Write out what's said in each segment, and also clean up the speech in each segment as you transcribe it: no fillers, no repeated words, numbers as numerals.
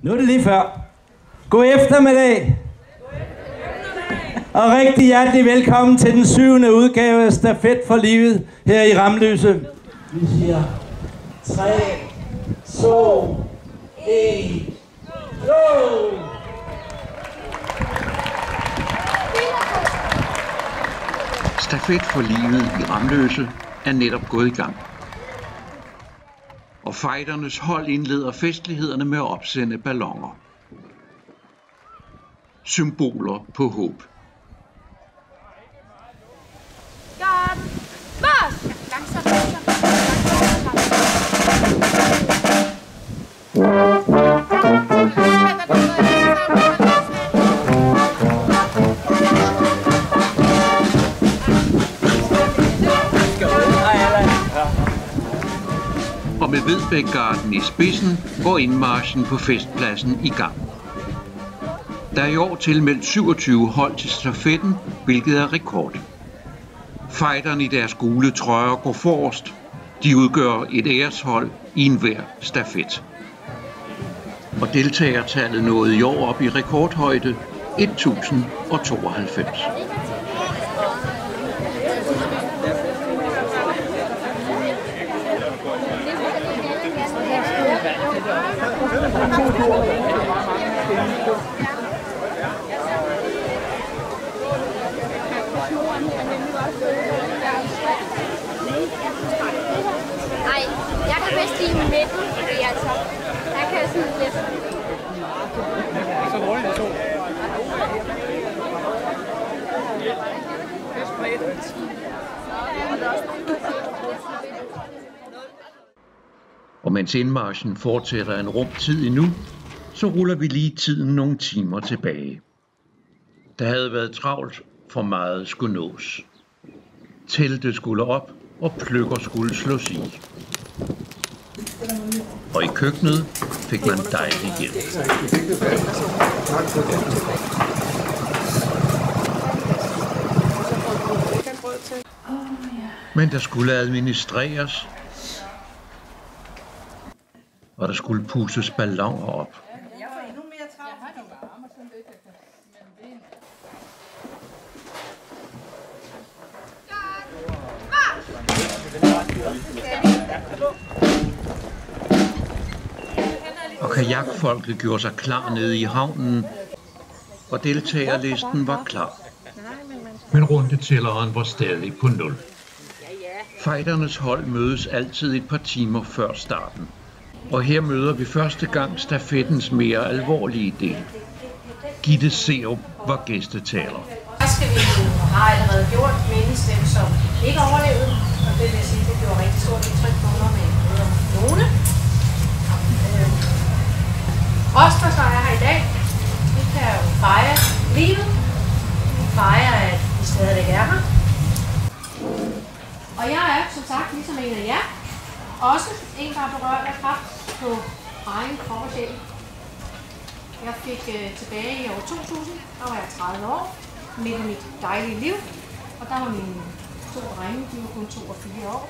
Nu er det lige før. God eftermiddag. Og rigtig hjertelig velkommen til den 7. udgave af Stafet for livet her i Ramløse. Vi siger 3, 2, 1, go! Stafet for livet i Ramløse er netop gået i gang. Og fejdernes hold indleder festlighederne med at opsende balloner. Symboler på håb. Godt! Marsch! Langsomt, langsomt. Og med Vedbækgarden i spidsen går indmarchen på festpladsen i gang. Der er i år tilmeldt 27 hold til stafetten, hvilket er rekord. Fejderne i deres gule trøjer går forrest. De udgør et æreshold i enhver stafet. Og deltagertallet nåede i år op i rekordhøjde 1092. Nej, jeg kan bedst lide midten, fordi altså, der kan jeg sådan lidt. Og mens indmarchen fortsætter en rum tid endnu, så ruller vi lige tiden nogle timer tilbage. Der havde været travlt, for meget skulle nås. Teltet skulle op, og pløkker skulle slås i. Og i køkkenet fik man dejlig hjælp. Men der skulle administreres, og der skulle pusses balloner op. Og kajakfolket gjorde sig klar nede i havnen, og deltagerlisten var klar. Men rundetælleren var stadig på 0. Fejdernes hold mødes altid et par timer før starten. Og her møder vi første gang stafettens mere alvorlige del. Gitte Serup var gæstetaler. Hvad skal vi har allerede gjort mindes dem, som ikke overlevede, og det vil sige, at det gjorde rigtig stort indtryk på mig med Lone. Os, der så er her i dag, vi kan jo fejre livet, fejre, at vi stadigvæk er her. Og jeg er, som sagt, ligesom en af jer, også en, der er berørt af kræft på egen krop og sjæl. Jeg fik tilbage i år 2000, der var jeg 30 år, midt i mit dejlige liv, og der var mine 2 drenge, de var kun 2 og 4 år.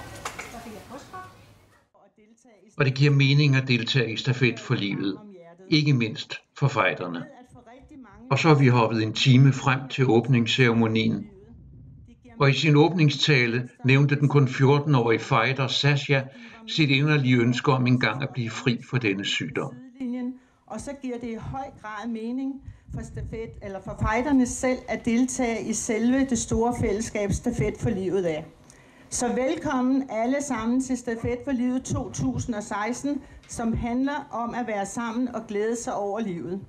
Der fik jeg brystkræft. Og det giver mening at deltage i stafet for livet, ikke mindst for fejderne. Og så har vi hoppet en time frem til åbningsceremonien. Og i sin åbningstale nævnte den kun 14-årige fejder Sasha sit inderlige ønske om engang at blive fri for denne sygdom. Og så giver det i høj grad mening for stafet, eller for fejderne selv at deltage i selve det store fællesskab Stafet for livet af. Så velkommen alle sammen til Stafet for livet 2016, som handler om at være sammen og glæde sig over livet.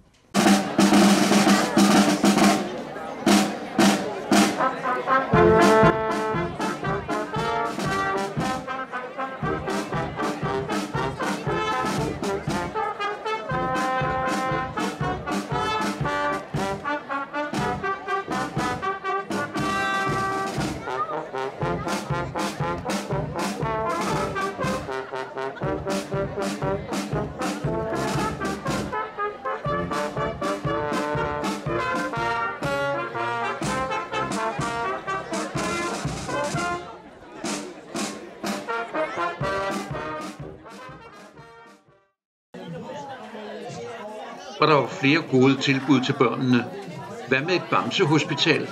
og der var flere gode tilbud til børnene. Hvad med et bamsehospital?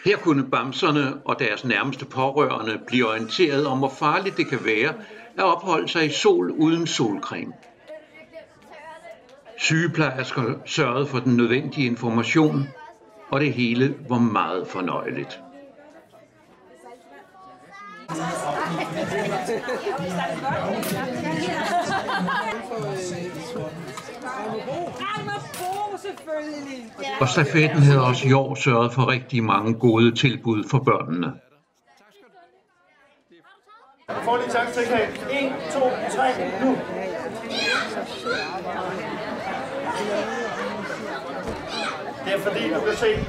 Her kunne bamserne og deres nærmeste pårørende blive orienteret om, hvor farligt det kan være at opholde sig i sol uden solcreme. Sygeplejersker sørgede for den nødvendige information, og det hele var meget fornøjeligt. Og stafetten havde også i år sørget for rigtig mange gode tilbud for børnene. Du får lige chance til at 1, 2, 3, nu! Det er fordi, du kan se,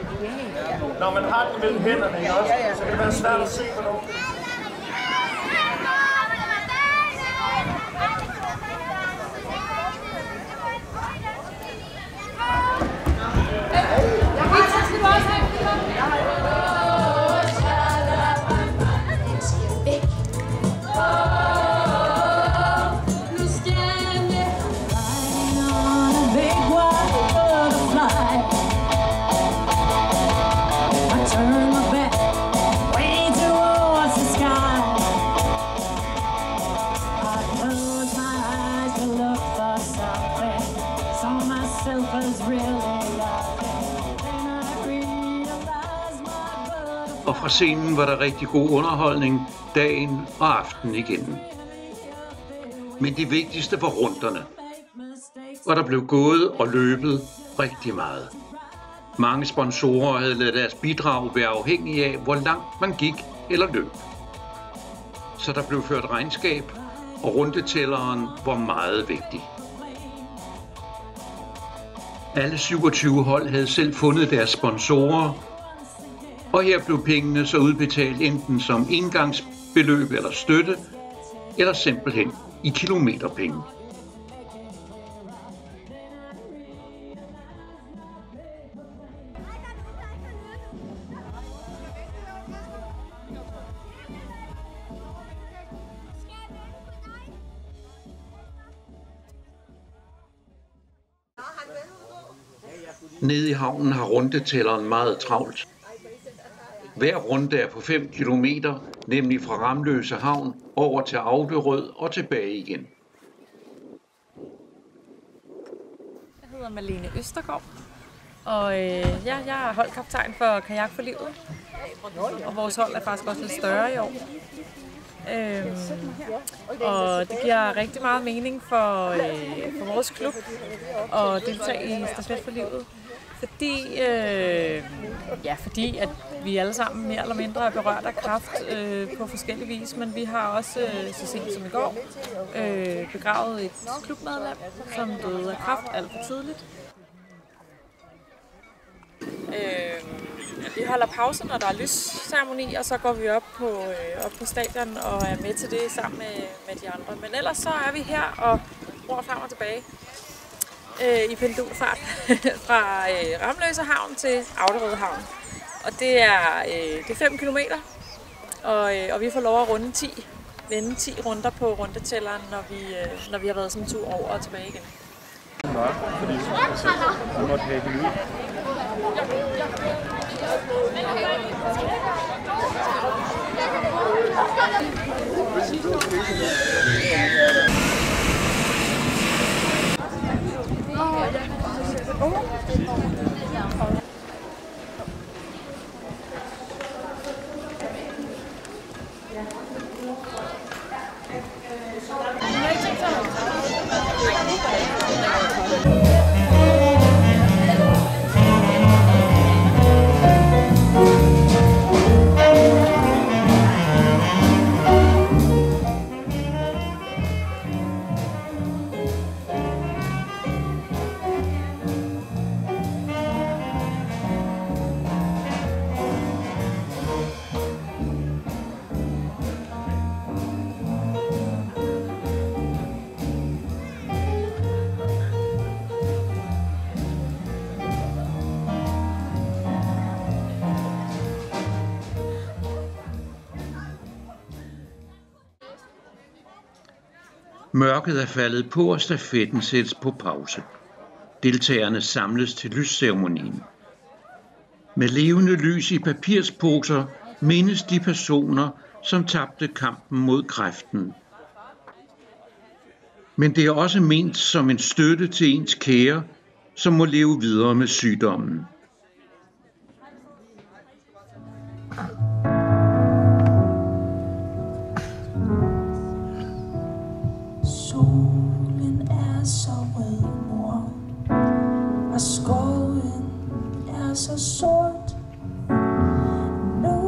når man har den mellem hænderne, ikke også, så kan det være svært at se på nogen. Og fra scenen var der rigtig god underholdning dagen og aftenen igen. Men det vigtigste var runderne, og der blev gået og løbet rigtig meget. Mange sponsorer havde ladet deres bidrag være afhængige af, hvor langt man gik eller løb. Så der blev ført regnskab, og rundetælleren var meget vigtig. Alle 27 hold havde selv fundet deres sponsorer, og her blev pengene så udbetalt enten som engangsbeløb eller støtte, eller simpelthen i kilometerpenge. Nede i havnen har rundetælleren meget travlt. Hver runde er på 5 kilometer, nemlig fra Ramløse Havn over til Auderød og tilbage igen. Jeg hedder Malene Østergaard, og jeg er holdkaptajn for Kajak for Livet. Og vores hold er faktisk også lidt større i år. Og det giver rigtig meget mening for vores klub at deltage i Stafet for Livet. Fordi at vi alle sammen mere eller mindre er berørt af kræft på forskellige vis, men vi har også så sent som i går begravet et klubmedlem, som døde af kræft alt for tidligt. Vi holder pause, når der er lysceremoni, og så går vi op på stadion og er med til det sammen med de andre. Men ellers så er vi her og ror frem og tilbage i pendulfart fra Ramløse Havn til Auderød Havn. Og det er 5 kilometer, og vi får lov at vende 10 runder på rundetælleren, når vi har været sådan en tur over og tilbage igen. Fordi du måtte have det ud. Mørket er faldet på, og stafetten sættes på pause. Deltagerne samles til lysceremonien. Med levende lys i papirsposer mindes de personer, som tabte kampen mod kræften. Men det er også ment som en støtte til ens kære, som må leve videre med sygdommen. Solen er så rød, mor, og skoven er så sort. Nu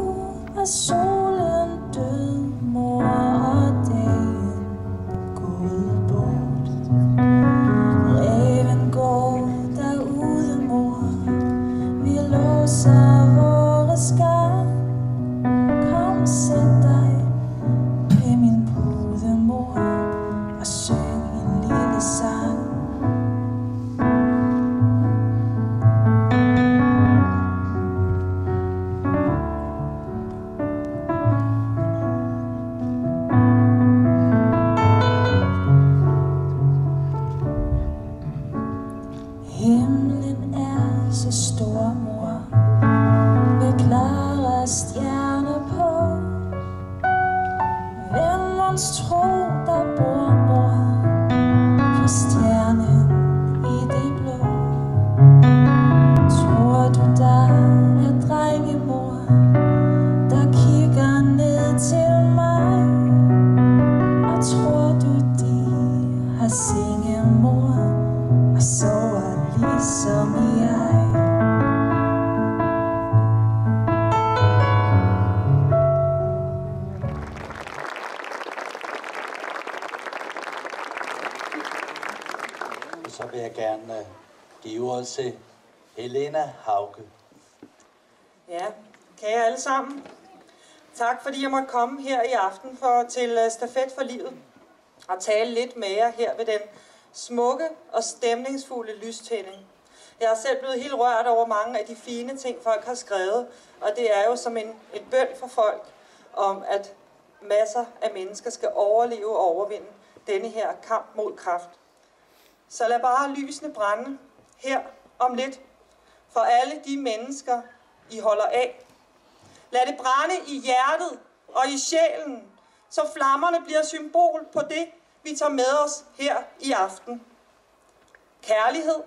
er solen død, mor, og dagen gået bort. Ræven går derude, mor, vi låser vores skar. Kom, sæt dig ved min pude, mor, og syng en lille sang. Himlen er så stor, mor, med klare stjerner på. Hvem mås tro, der bor, mor, på stjernen i det blå? Tror du, der er drengemor, der kigger ned til mig? Og tror du, de har sengemor og sover ligesom jeg? Så vil jeg gerne give ordet til Helena Hauge. Ja, kære alle sammen. Tak fordi jeg måtte komme her i aften til Stafet for Livet og tale lidt med jer her ved den smukke og stemningsfulde lystænding. Jeg er selv blevet helt rørt over mange af de fine ting, folk har skrevet, og det er jo som en bøn for folk om, at masser af mennesker skal overleve og overvinde denne her kamp mod kræft. Så lad bare lysene brænde her om lidt for alle de mennesker, I holder af. Lad det brænde i hjertet og i sjælen, så flammerne bliver symbol på det, vi tager med os her i aften. Kærlighed,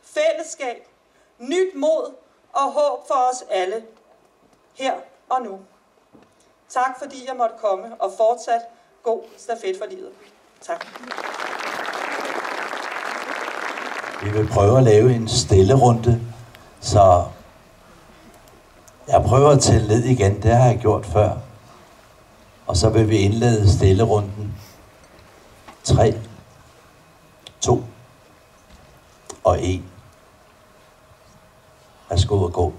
fællesskab, nyt mod og håb for os alle, her og nu. Tak fordi jeg måtte komme, og fortsat god stafet for livet. Tak. Vi vil prøve at lave en stillerunde, så jeg prøver at tælle ned igen, det har jeg gjort før. Og så vil vi indlede stillerunden. 3, 2 og 1. Værsgo og gå.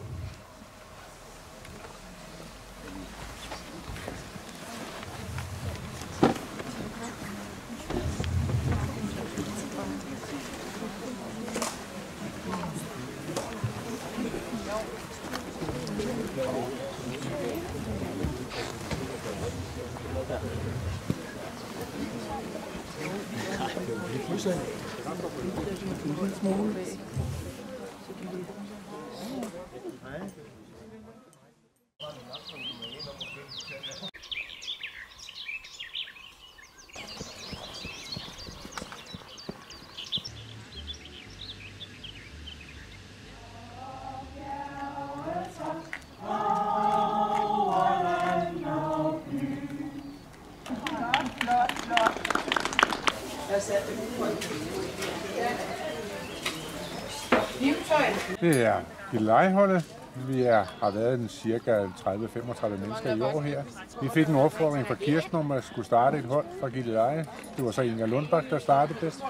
Det er Gillelejeholdet. Vi har været en cirka 30-35 mennesker i år her. Vi fik en opfordring fra Kirsten om at skulle starte et hold fra Gilleleje. Det var så Inger Lundbak, der startede det.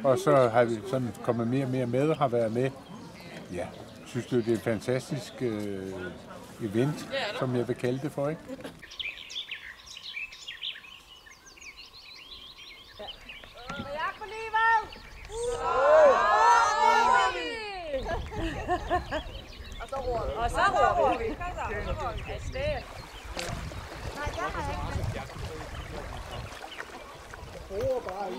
Og så har vi sådan kommet mere og mere med og har været med. Ja, synes du, det er et fantastisk event, som jeg vil kalde det for, ikke? Og så råber vi. Afsted. Nej, jeg har ikke.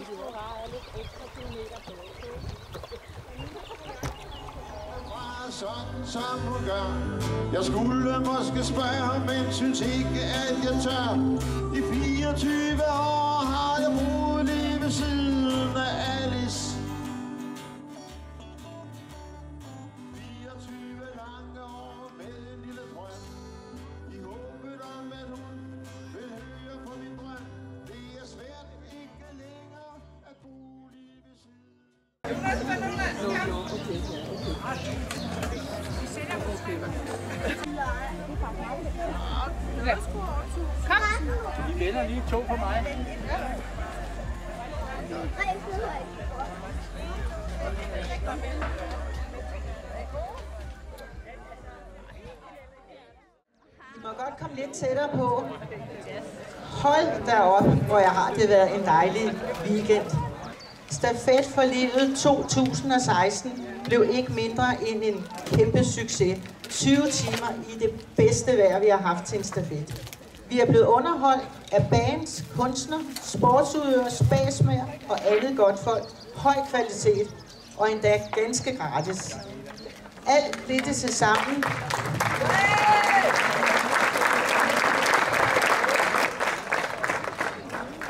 Sådan som hun gør. Jeg skulle måske spørge, men synes ikke, at jeg tør. I 24 år har jeg boet lige ved siden af Alice. 24 lange år med en lille drøm. I håbet om, at hun vil høre på min drøm. Det er svært ikke længere at bo lige ved siden. Kom! I vender lige 2 på mig. I må godt komme lidt tættere på. Hold da op, hvor jeg har det været en dejlig weekend. Stafet for livet 2016 blev ikke mindre end en kæmpe succes. 20 timer i det bedste vejr, vi har haft til en stafet. Vi er blevet underholdt af bands, kunstnere, sportsudøvere, spasmager og andet godt folk. Høj kvalitet og endda ganske gratis. Alt dette til sammen.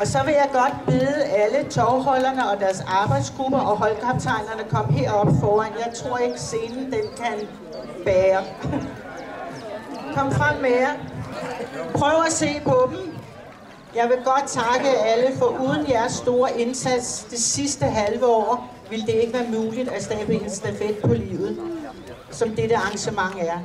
Og så vil jeg godt bede alle tovholderne og deres arbejdsgrupper og holdkaptajnerne komme herop foran. Jeg tror ikke scenen den kan bære. Kom frem med jer. Prøv at se på dem. Jeg vil godt takke alle, for uden jeres store indsats det sidste halve år, ville det ikke være muligt at stable en stafet på livet, som dette arrangement er.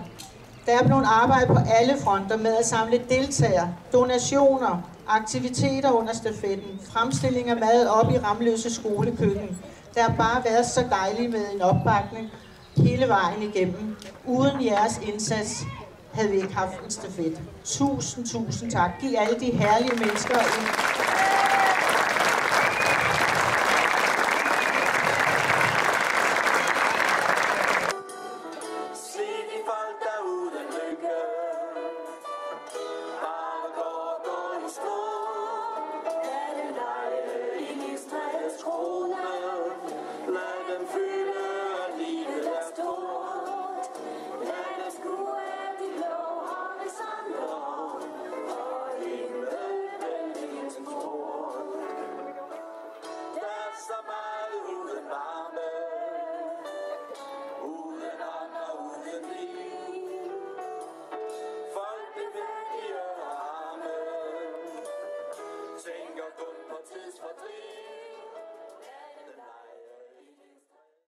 Der er blevet arbejdet på alle fronter med at samle deltagere, donationer, aktiviteter under stafetten, fremstilling af mad op i Ramløse skolekøkken. Der har bare været så dejligt med en opbakning hele vejen igennem. Uden jeres indsats havde vi ikke haft en stafet. Tusind tak. Giv alle de herlige mennesker en... Tænker kun på tidsfordriv.